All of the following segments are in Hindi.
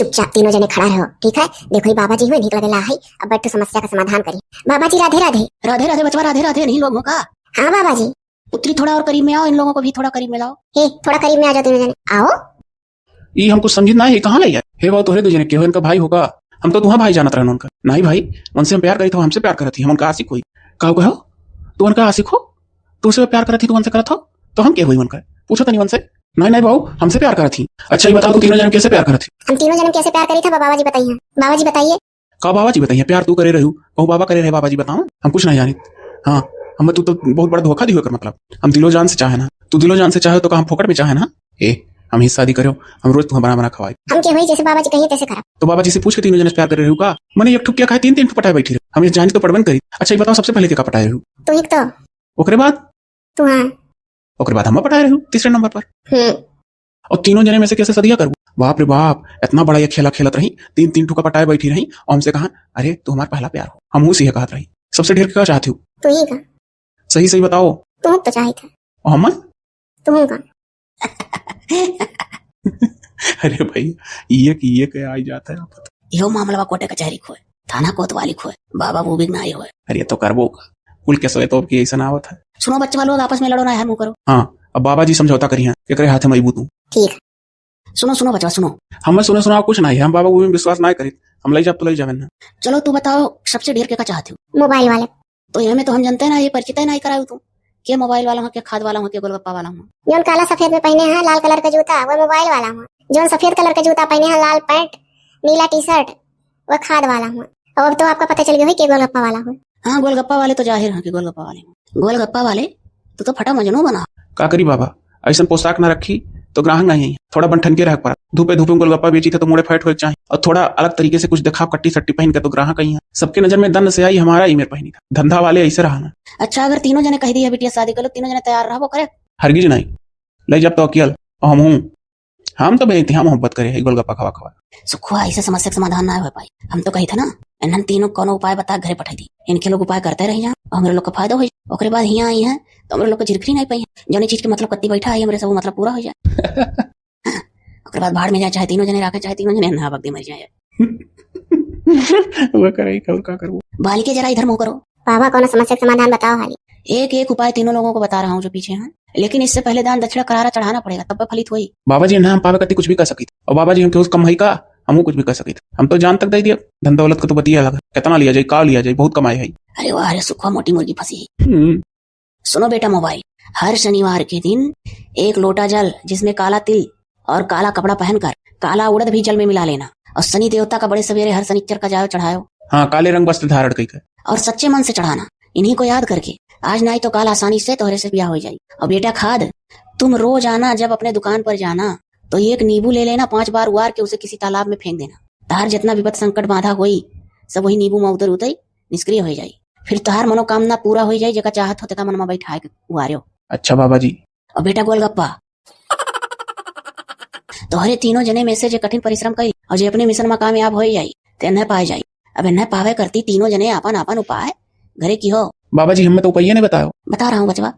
चुपचाप तीनों जने खड़ा रहो, ठीक है? देखो ये बाबा जी हुए ठीक लगेला है। अब बैठ समस्या का समाधान करिए। बाबा जी राधे राधे। राधे राधे बचवा, राधे राधे। नहीं लोगों का? हाँ बाबा जी। पुत्री थोड़ा और करीब में आओ, इन लोगों को भी थोड़ा करीब में लाओ। हे थोड़ा करीब में आ जाओ तीनों जने, आओ। ये हमको समझ ना है कहाँ ले जाए। हे वो तोहरे दो जने के हो, इनका भाई होगा। हम तो तुम्हारा भाई जानत रहन उनका। नहीं भाई, उनसे हम प्यार करी तो हमसे प्यार करत थी। हम उनका आशिक हुई। कहो तू उनका आशिक हो? तू उनसे प्यार करत थी, तू उनसे करत हो तो हम क्या हुई उनका? पूछो तो नहीं उनसे। नहीं बाबू, हमसे प्यार करत थी। अच्छा ये बताओ, तू तीनों जन कैसे प्यार करत थी? हम तीनों जन कैसे प्यार करी था बाबा जी बताइए। बाबा जी बताइए। कहो बाबा जी बताइए। प्यार तू करे रहू, कहो बाबा करे रहे। बाबा जी बताओ, हम कुछ नहीं जानी। हाँ हमें तू तो बहुत बड़ा धोखा दी होकर। मतलब हम दिलो जान से चाहे ना, तू दिलो जान से चाहे तो हम फोकट में चाहे ना। हम ही शादी करो, हम रोज तुम्हें बना खवाए। हम क्या हुई जैसे बाबा जी कहिए तैसे करा। तो बाबा जी से पूछ के तीनों जने प्यार कर रहे हो का? मैंने एक ठुक क्या खाए, तीन ठुक पटाए बैठी रहे। हम ये जानी तो पड़बन करी। अच्छा ये बताओ, सबसे पहले क्या पटाए रहू? तू एक तो। ओकरे बाद तू। हाँ ओकरे बाद हम पटाए रहू तीसरे नंबर पर। और तीनों जने में से कैसे सदिया करूँ? बाप रे बाप, इतना बड़ा ये खेला खेलत रही। तीन ठुका पटाए बैठी रही और हमसे कहा अरे तू हमारा पहला प्यार हो। हम उसी कहत रही। सबसे ढेर क्या चाहती हूँ? तू ही का। सही सही बताओ। तू तो चाहे था। और हम तू का। अरे भाई ये क्या आई जाता है। यो मामला कोटे कचहरी खोए, थाना कोतवाली खोए, बाबा वो भी ना होए। अरे तो करबो कुल के सोए तो अब की ऐसा ना आवत है। सुनो बच्चा लोग आपस में लड़ो ना है, मुंह करो। हाँ अब बाबा जी समझौता करी है कि करे हाथ में मजबूत हूँ। ठीक। सुनो बच्चा सुनो। हमें सुना कुछ नहीं है। हम बाबा वो विश्वास ना करी। हम ले जाब तो ले जावे ना। चलो तू बताओ, सबसे ढेर क्या चाहती हो? मोबाइल वाले। तो ये में तो हम जानते हैं ना, ये परिचित है ना ही कराऊ तू। के मोबाइल वाला हूँ, के खाद वाला हूँ, के गोलगप्पा वाला हूँ। जो काला सफेद में पहने हैं लाल कलर का जूता वो मोबाइल वाला हूँ। जो सफेद कलर का जूता पहने हैं लाल पैंट नीला टी शर्ट वो खाद वाला हूँ। अब तो आपका पता चल गया कि गोलगप्पा वाला हूँ। हाँ गोलगप्पा वाले तो जाहिर है कि गोलगप्पा वाले हूँ। गोलगप्पा वाले तो फटा मजनू बना। का करी बाबा, ऐसा पोशाक ना रखी तो ग्राहक नहीं। थोड़ा बनठन के रह पड़ा। धूपे गोलगप्पा बेची थे तो मुड़े फैट हो चाहिए। और थोड़ा अलग तरीके से कुछ दिखा, कट्टी सट्टी पहन के तो ग्राहक ही है। सबके नजर में दंड से आई, हमारा ईमेल पहनी था। धंधा वाले ऐसे रहा ना। अच्छा अगर तीनों जने कह दिया बिटिया शादी कर लो, तीनों जने तैयार रहा वो करे? हरगिज नहीं। ले जब तो अकियल हम हूँ। हम तो बेचते हैं मोहब्बत करे गोलगप्पा खवा। सुखुआ ऐसे समस्या का समाधान ना हो पाई। हम तो कही था ना, इन्हन तीनों कोनो उपाय बता घरे पठाई दी। इनके लोग उपाय करते रह जा, हमारे लोग का फायदा हो। ओकरे बाद यहाँ आई है तो हमारे लोग को झिरखरी नहीं पाई। जो चीज के मतलब कत्ती बैठा है हमारे सब मतलब पूरा हो जाए। ओकरे बाद बाहर में जाए, चाहे तीनों जने राखे, चाहे तीनों जने ना बगदी मर जाए। वो करे का करूँ। बालिके जरा इधर मुंह करो। बाबा कौन समस्या का समाधान बताओ हाली। एक उपाय तीनों लोगों को बता रहा हूँ जो पीछे हैं, लेकिन इससे पहले दान दक्षिणा करारा चढ़ाना पड़ेगा, तब फलित हुई। बाबा जी ना हम पावे करती कुछ भी कर सकी। और बाबा जी हम क्यों कम है का? हम कुछ भी कर सकी। हम तो जान तक दे दिया। धन दौलत को तो बतिया लगा, कितना लिया जाए, का लिया जाए, बहुत कमाई है। अरे वाह, अरे सुखा मोटी मुर्गी फंसी। सुनो बेटा मोबाइल, हर शनिवार के दिन एक लोटा जल जिसमें काला तिल और काला कपड़ा पहनकर काला उड़द भी जल में मिला लेना और शनि देवता का बड़े सवेरे हर शनिचर का जाओ चढ़ाओ। हाँ काले रंग वस्त्र धारण कई और सच्चे मन से चढ़ाना। इन्हीं को याद करके आज नहीं तो काल आसानी से तोहरे से ब्याह हो जाए। और बेटा खाद, तुम रोज आना, जब अपने दुकान पर जाना तो एक नींबू ले लेना, 5 बार उबार के उसे किसी तालाब में फेंक देना। तार जितना विपद संकट बाधा हुई सब वही नींबू में उतर उतर निष्क्रिय हो जाए। फिर तोहार मनोकामना पूरा हो जाए, जगह चाहत होते का मन में बैठा उहारो। अच्छा बाबा जी। और बेटा गोलगप्पा, तोहरे तीनों जने में से जो कठिन परिश्रम करी और जो अपने मिशन में कामयाब हो जाए ते न पाए जाए। अब न पावे करती तीनों जने अपन अपन उपाय घरे की हो। बाबा जी हमें तो उपाय नहीं बताओ। बता रहा हूँ बचवा।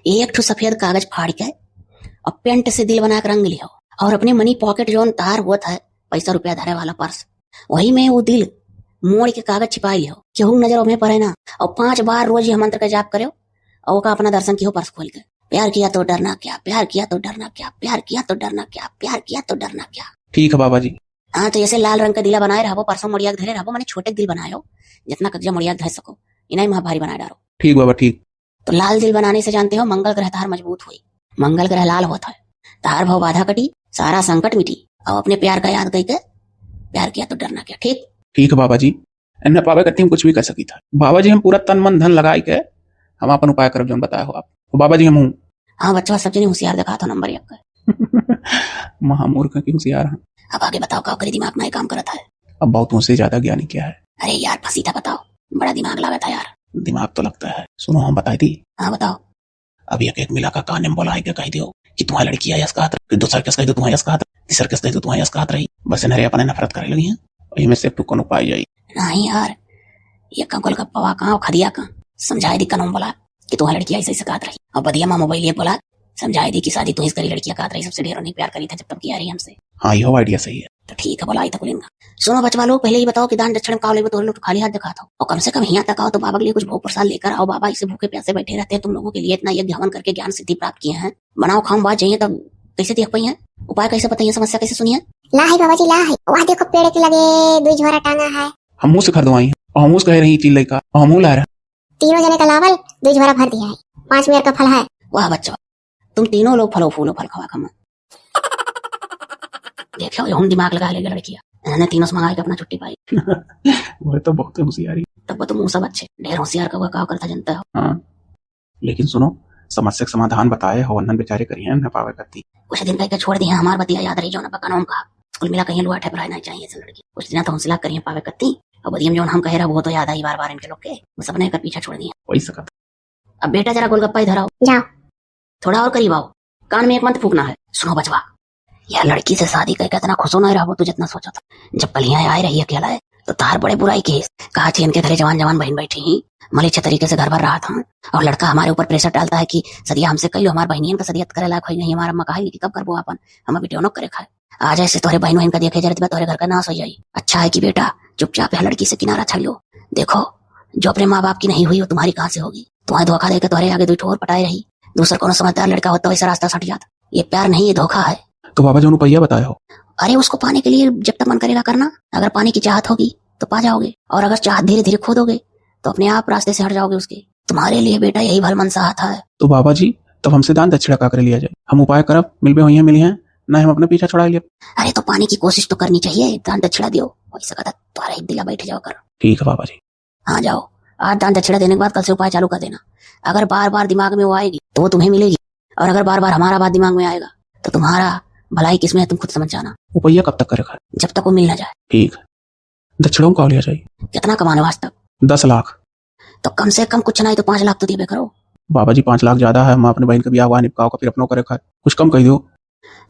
एक ठो सफेद कागज फाड़ के और पेंट से दिल बना कर रंग लियो और अपने मनी पॉकेट जोन तार होता है पैसा रुपया धरे वाला पर्स, वही में वो दिल मोड़ के कागज छिपाई लियो। केहू नजर में पड़े ना। और 5 बार रोज यह मंत्र का जाप करो और का अपना दर्शन कियो पर्स खोल के। प्यार किया तो डरना क्या, प्यार किया तो डरना क्या, प्यार किया तो डरना क्या, प्यार किया तो डरना क्या। ठीक है बाबा जी। हाँ तो ऐसे लाल रंग का दिला बनाए रहो, परसों मोड़िया धरे रहो, मैंने छोटे दिल बनायो जितना कब्जा मोड़िया धर सको, इन्हें महाभारी बना डालो। ठीक बाबा ठीक। तो लाल दिल बनाने से जानते हो मंगल ग्रह तार मजबूत हुई। मंगल ग्रह लाल होता है, तार भाव बाधा कटी, सारा संकट मिटी और अपने प्यार का याद करके प्यार किया तो डरना क्या। ठीक ठीक है बाबा जी। इन्हें पावे करती हम कुछ भी कर सकी था। बाबा जी हम पूरा तन मन धन लगाई के हम अपन उपाय करब जो बताया हो आप। बाबा जी हम हूँ। हाँ बच्चा सब जने होशियार दिखा तो नंबर 1 का। महामूर्ख की होशियार है। अब आगे बताओ, का करे दिमाग में काम करता है। अब बहुत मुझसे ज्यादा ज्ञानी क्या है। अरे यार फंसी था, बताओ, बड़ा दिमाग लगा था यार। दिमाग तो लगता है। सुनो हम बताई थी। हाँ बताओ। अभी एक मिला का कान में बोला है कह दियो कि तुम्हारी लड़की है कहा, फिर दूसरा किस कह दो तुम्हारी कहा, तीसरा किस कह दो तुम्हारी कहा रही। बस नरे अपने नफरत करे लगी है और में से कौन उपाय जाई। नहीं यार, ये कंकुल का पवा कहाँ खदिया कहाँ समझाई दी कानून बोला कि तुम्हारी लड़की ऐसे कहत रही। और बदिया माँ मोबाइल ये बोला समझाई दी कि शादी तू इस करी लड़कियां कहत रही, सबसे ढेरों नहीं प्यार करी था जब तक किया रही हमसे। हाँ यो आइडिया सही है। तो ठीक है, बुलाई तक लेंगे। सुनो बचवा लोग, पहले ही बताओ कि दान दक्षिण का लेबो तो लोग खाली हाथ दिखाता हो, और कम से कम यहाँ तक आओ तो बाबा के लिए कुछ भोग प्रसाद लेकर आओ। बाबा इसे भूखे प्यासे बैठे रहते हैं, तुम लोगों के लिए इतना यज्ञ हवन करके ज्ञान सिद्धि प्राप्त किए हैं। बनाओ खाऊं बात चाहिए तब कैसे देख पाई है, उपाय कैसे बताइए, समस्या कैसे सुनिए। ला है बाबा जी ला है, वहाँ देखो पेड़ के लगे 2 झोरा टांगा है। हम मुँह से खरीदवाई है और हम कह रही चीज लड़का और हम ला रहे। तीनों जने का लावल 2 झोरा भर दिया है, 5 मेयर का फल है। वाह बच्चों, तुम तीनों लोग फलो फूलो फल खवा खमा। देखो हम दिमाग लगा लेगा लड़कियां, इन्होंने तीनों से मंगा के अपना छुट्टी पाई। वो तो बहुत होशियारी। तब तो मुंह सब अच्छे, ढेर होशियार का हुआ करता जनता हो। हाँ, लेकिन सुनो, समस्या का समाधान बताए हो, वंदन बेचारे करिए न पावे करती। कुछ दिन कह के छोड़ दिए हमार बतिया याद रही जो ना पकाना कहा स्कूल मिला कहीं लुआ ठेप रहना चाहिए से लड़की। कुछ दिन तो हौसला करिए पावे करती, और बदियम जो हम कह रहा वो तो याद आई बार बार इनके लोग के, वो सबने कर पीछा छोड़ दिया। वही सकत। अब बेटा जरा गोलगप्पा इधर आओ, जाओ। थोड़ा और करीब आओ, कान में एक मंत्र फूकना है। सुनो बचवा, यह लड़की से शादी करके इतना खुश होना रहा तू जितना सोचा था। जब कलियां आए रही अकेला है तो तार बड़े बुराई की कहा थी, इनके घरे जवान जवान बहन बैठी ही मलिच्छ तरीके से घर भर रहा था, और लड़का हमारे ऊपर प्रेशर डालता है कि सदिया हमसे कही लो, हमारे बहनियन का सदियत करे लायक हुई नहीं, हमारा अम्मा कहा कि कब करबो अपन, हम अभी टेनो करे खाए। आज ऐसे तोरे बहनों इनका देखे जरूरत तोरे घर का नाश हो जाये। अच्छा है कि बेटा चुपचाप यह लड़की से किनारा छड़ लो। देखो जो अपने माँ बाप की नहीं हुई वो तुम्हारी कहाँ से होगी। तुम्हें धोखा देकर तुम्हारे आगे 2 ठोर पटाई रही, दूसरा कोनो समझदार लड़का होता वैसा रास्ता सट जाता। ये प्यार नहीं, ये धोखा है। तो बाबा जो रुपया बताए हो, अरे उसको पाने के लिए जब तक मन करेगा करना, अगर पाने की चाहत होगी तो पा जाओगे, और अगर चाहत धीरे धीरे खो दोगे तो अपने आप रास्ते से हट जाओगे उसके। तुम्हारे लिए बेटा यही भल मन सा आता है। तो बाबा जी तब हमसे दान दक्षिणा का कर लिया जाए, हम उपाय करब मिलबे हुई मिली हैं ना, हम अपने पीछा छुड़ा लिया। अरे तो पाने की कोशिश तो करनी चाहिए, दान दक्षिणा दियो वही सकता तुम्हारा एक दिला बैठ जाओ कर। ठीक है बाबा जी। हाँ जाओ, आज दान दक्षिणा देने के बाद कल से उपाय चालू कर देना। अगर बार बार दिमाग में वो आएगी तो वो तुम्हें मिलेगी, और अगर बार बार हमारा बात दिमाग में आएगा तो तुम्हारा भलाई किसमें है तुम खुद समझ जाना। रुपया कब तक करेगा? जब तक वो मिल ना जाए। ठीक, दक्षिणों का लिया जाए। कितना कमाने आज तक? 10 लाख। तो कम से कम कुछ नहीं तो 5 लाख तो दिए करो। बाबा जी 5 लाख ज्यादा है, हम अपने बहन का ब्याह हुआ निपकाओ का फिर अपनों करे खाए, कुछ कम कर दो।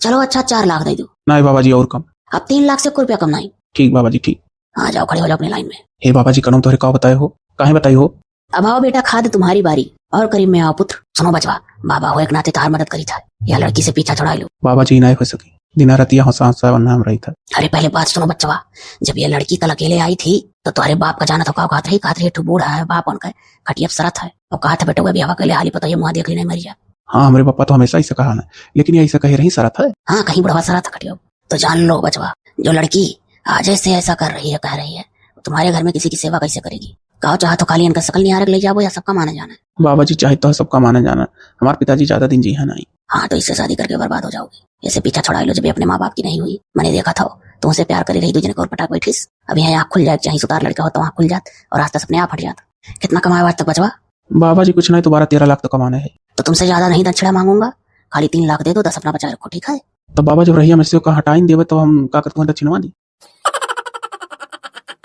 चलो अच्छा 4 लाख दे दो। नहीं बाबा जी और कम। अब 3 लाख से कोई रुपया कम नहीं। ठीक बाबा जी ठीक। हाँ जाओ, खड़े हो जाओ अपनी लाइन में। हे बाबा जी कनो तोहरे का बताए हो, काहे बताई हो? अब आओ बेटा, खाद तुम्हारी बारी, और करीब में आओ पुत्र। सुनो बचवा, बाबा हो एक नाते तार मदद करी था, यह लड़की से पीछा छुड़ा लो। बाबा जी नहीं हो सकी, दिना रातिया हंसा हंसा नाम रही था। अरे पहले बात सुनो बच्चवा, जब ये लड़की कल अकेले आई थी तो तुम्हारे बाप का जाना था, कहत रही बूढ़ा है बाप उनका खटिया सरत है, और कहा था बेटा भी हवा के लिए हाली पता ये मुँह देख ली नहीं मर जा। हाँ हमारे पापा तो हमेशा ऐसा कहा ना, लेकिन ये ऐसा कहे रही सरत है। हाँ कहीं बुढ़वा सरत खटिया। तो जान लो बचवा, जो लड़की आज से ऐसा कर रही है, कह रही है, तुम्हारे घर में किसी की सेवा कैसे करेगी? कहो चाह तो खाली इनका शकल निहारक ले जाओ, या सबका माना जाना? बाबा जी चाहे तो सबका माना जाना, हमारे पिताजी ज्यादा दिन जी है नहीं। हाँ तो इससे शादी करके बर्बाद हो जाओगे। ऐसे पीछा छुड़ा लो जब अपने माँ बाप की नहीं हुई। मैंने देखा था तुमसे प्यार करी रही, दूसरे को और पटाक बैठीस, अब यहाँ आँख खुल जाए, चाहे सुतार लड़का हो तो आँख खुल जात, और रास्ता अपने आप हट जाता। कितना कमाया आज तक बचवा? बाबा जी कुछ नहीं तो 12-13 लाख तो कमाना है। तो तुमसे ज्यादा नहीं दक्षिणा मांगूंगा, खाली 3 लाख दे दो, 10 अपना बचा रखो, ठीक है? तो बाबा जब रही मेरे से हटाइन देवे तो हम का करते हैं, दक्षिणवा दी।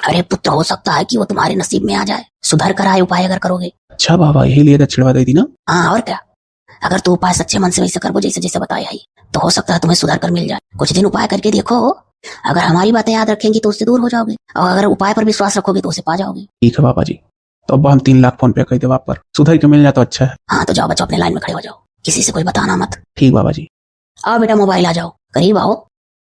अरे पुत्र हो सकता है कि वो तुम्हारे नसीब में आ जाए, सुधर कर आए उपाय अगर करोगे। अच्छा बाबा यही लिए दक्षिणवा दे दी ना? हाँ और क्या, अगर तू उपाय सच्चे मन से वैसे करो जैसे जैसे बताया है तो हो सकता है तुम्हें सुधर कर मिल जाए। कुछ दिन उपाय करके देखो, अगर हमारी बातें याद रखेंगी तो उससे दूर हो जाओगे, और अगर उपाय पर विश्वास रखोगे तो उसे पा जाओगे। ठीक है बाबा जी, तो अब हम 3 लाख फोन पे कर दे आप पर, सुधर के मिल जाए तो अच्छा है। हाँ तो जाओ बच्चों अपने लाइन में खड़े हो जाओ, किसी से कोई बताना मत। ठीक बाबा जी। आओ बेटा मोबाइल आ जाओ, करीब आओ।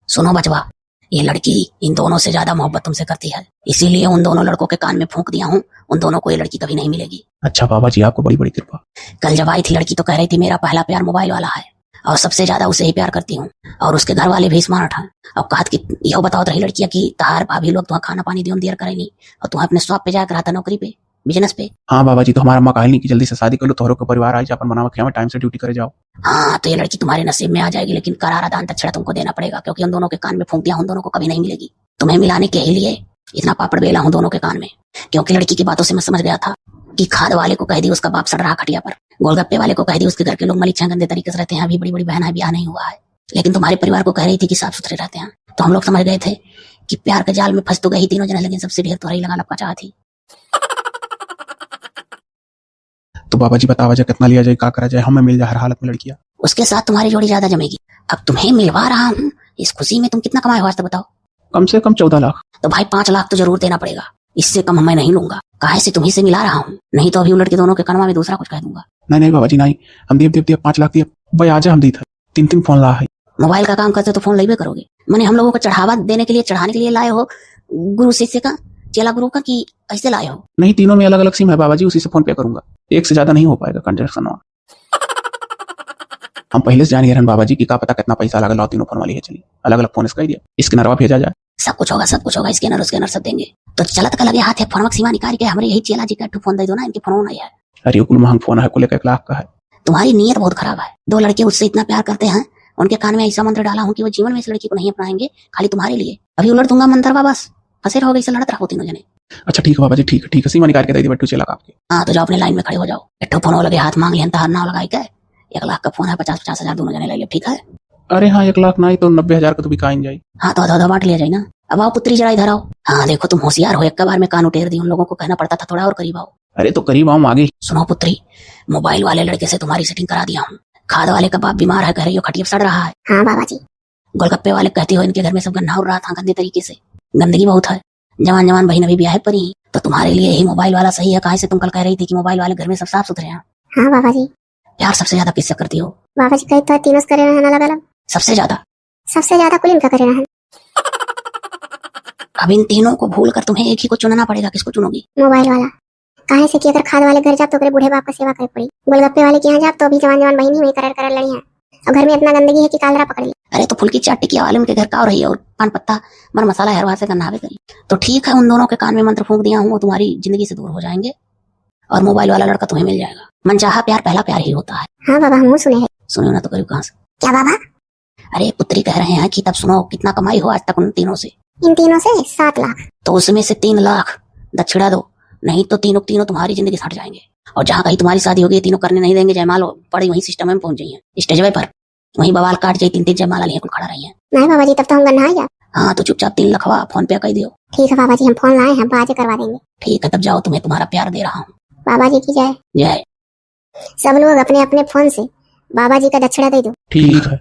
सुनो बचवा, ये लड़की इन दोनों से ज्यादा मोहब्बत तुमसे करती है, इसीलिए उन दोनों लड़कों के कान में फूंक दिया हूँ, उन दोनों को ये लड़की कभी नहीं मिलेगी। अच्छा बाबा जी आपको बड़ी बड़ी कृपा। कल जब आई थी लड़की तो कह रही थी मेरा पहला प्यार मोबाइल वाला है, और सबसे ज्यादा उसे ही प्यार करती हूँ, और उसके घर वाले भी स्मार्ट हैं। और कहा कि यह बताओ रही लड़कियां कि तहार भाभी लोग तुम्हें खाना पानी दियर करेंगी, और तुम्हें अपने शॉप पे जाकर आता नौकरी पे, बिजनेस पे। हाँ बाबा जी, तो हमारा अम्मा कहल नहीं कि जल्दी से शादी कर लो, तोहरों के परिवार आई अपन मनावा खेवा, टाइम से ड्यूटी करे जाओ। हाँ तो ये लड़की तुम्हारे नसीब में आ जाएगी, लेकिन करारा दान दक्षिणा तुमको देना पड़ेगा, क्योंकि उन दोनों के कान में फूंक दिया, उन दोनों को कभी नहीं मिलेगी। तुम्हें मिलाने के लिए इतना पापड़ बेला हूँ दोनों के कान में, क्योंकि लड़की की बातों से मैं समझ गया था कि खाद वाले को कह दी उसका बाप सड़ रहा खटिया पर, गोलगप्पे वाले को कह दी उसके घर के लोग मलिच्छा गंदे तरीके से रहते हैं, अभी बड़ी बड़ी बहन है, ब्याह नहीं हुआ है, लेकिन तुम्हारे परिवार को कह रही थी कि साफ सुथरे रहते हैं। तो हम लोग समझ गए थे कि प्यार के जाल में फंस तो गई तीनों जने, लेकिन सबसे ढेर तुम्हारी लगा लपका चाह थी। तो बाबा जी बतावा जाए कितना लिया जाए, क्या करा जाए, हमें मिल जाए हर हालत में लड़कियां। उसके साथ तुम्हारी जोड़ी ज्यादा जमेगी। अब तुम्हें मिलवा रहा हूँ, इस खुशी में तुम कितना कमाए हो आज तक बताओ? कम से कम 14 लाख। तो भाई 5 लाख तो जरूर देना पड़ेगा, इससे कम मैं नहीं लूंगा, काहे से तुम्ही से मिला रहा हूँ, नहीं तो अभी उलट के दोनों के कनमा में दूसरा कुछ कह दूंगा। नहीं बाबा जी नहीं, हम दिए 5 लाख दिए भाई, आज हम दी था 3 फोन ला है। मोबाइल का काम करते तो फोन लेबे करोगे। मैंने हम लोगों को चढ़ावा देने के लिए, चढ़ाने के लिए लाए हो, गुरु शिष्य का, चेला गुरु का, कि ऐसे लाए हो? नहीं, तीनों में अलग अलग सिम है बाबा जी, उसी से फोन पे करूंगा, एक से ज्यादा नहीं हो पाएगा ट्रांजेक्शन। हम पहले से जान गए बाबा जी की का पता कितना पैसा लगा, तीनों फोन वाली है, चलिए अलग अलग फोन इसका ही दिया, इसके नरवा भेजा जाए। सब कुछ होगा, सब कुछ होगा, स्कैनर सब देंगे। तो चलत का लगे हाथ है, फोन सीमा निकाल के हमारे यही चेला जी का फोन दे दो ना, इनके फोन नहीं है। अरे कुल महंग फोन है, कुल 1 लाख का है। तुम्हारी नीयत बहुत खराब है। 2 लड़के उससे इतना प्यार करते हैं, उनके कान में ऐसा मंत्र डाला हूं कि वो जीवन में इस लड़की को नहीं अपनाएंगे, खाली तुम्हारे लिए। अभी उलट दूंगा मंत्र, बस फंसे रहोगे, इसे लड़त रहो तीनों जने। अच्छा ठीक है बाबा जी, ठीक है, सीमा निकाल के दे दी बट्टू चेला आपके। हाँ तो जाओ अपने लाइन में खड़े हो जाओ। एक फोन लगे हाथ मांग लिया, हाथ ना लगाई क्या? 1 लाख का फोन है, 50-50 हजार दोनों जने ले लो, ठीक है? अरे हाँ, 1 लाख नहीं तो 90,000 का तो बिका जाए। हाँ तो आधा बांट लिया जाए ना। अब आओ पुत्री, जरा इधर आओ। हाँ देखो तुम होशियार हो, एक बार में कान उटेर दी, उन लोगों को कहना पड़ता था थोड़ा और करीब आओ। अरे तो करीब आऊं आगे। सुनो पुत्री, मोबाइल वाले लड़के से तुम्हारी सेटिंग करा दिया हूँ। खाद वाले का बाप बीमार है, कह रही हो खटिया सड़ रहा है। हाँ बाबा जी। गोलगप्पे वाले कहती हो इनके घर में सब गन्ना उड़ रहा था गंदे तरीके से, गंदगी बहुत है। जवान बहन अभी ब्याह पर ही, तो तुम्हारे लिए ही मोबाइल वाला सही है। कहाँ से तुम कल कह रही थी कि मोबाइल वाले घर में सब साफ सुथरे हैं। हाँ बाबा जी। प्यार सबसे ज्यादा किससे करती हो? बाबा जी कही तो तीनों से करे रहन अलग अलग। सबसे ज्यादा कुल इनका करे रहन। अब इन तीनों को भूल कर तुम्हें एक ही को चुनना पड़ेगा। किसको चुनोगी? मोबाइल वाला। काहे से कि अगर खाद वाले घर जाब तो बूढ़े बाप का सेवा करे पड़ी, गोलगप्पे वाले के यहाँ जाब तो भी जवान बहन ही वही कर लड़ी है, और घर में इतना गंदगी है कि कालरा पकड़ ली। अरे तो फुल्की चाट टिकिया वाले उनके घर का रही है, और पान पत्ता मर मसाला हरवा से करना करी। तो ठीक है, उन दोनों के कान में मंत्र फूंक दिया हूँ, वो तुम्हारी जिंदगी से दूर हो जाएंगे, और मोबाइल वाला लड़का तुम्हें मिल जाएगा। मनचाहा प्यार पहला प्यार ही होता है। हाँ बाबा, हम सुने हैं। सुनो ना तो करीब कहाँ से? क्या बाबा? अरे पुत्री कह रहे हैं कि तब सुनो, कितना कमाई हो आज तक उन तीनों से? इन तीनों से 7 लाख। तो उसमें से 3 लाख दक्षिणा दो, नहीं तो तीनों तुम्हारी जिंदगी से हट जाएंगे। और जहाँ कहीं तुम्हारी शादी होगी तीनों करने नहीं देंगे। जयमाल पड़ी वहीं सिस्टम में पहुंच जाइए, स्टेज पर वहीं बवाल काट जाए, 3 जयमाला लिए कुल खड़ा रही है। नहीं बाबा जी, तब तो हम गन्ना ही जा। हाँ तो चुपचाप 3 लखवा फोन पे कर दियो। ठीक है बाबा जी, हम फोन लाए हैं, बाजे करवा देंगे। ठीक है, तब जाओ, तुम्हें तुम्हारा प्यार दे रहा हूँ। बाबा जी की जय। जय। सब लोग अपने अपने फोन से बाबा जी का दक्षिणा दे दो। ठीक है।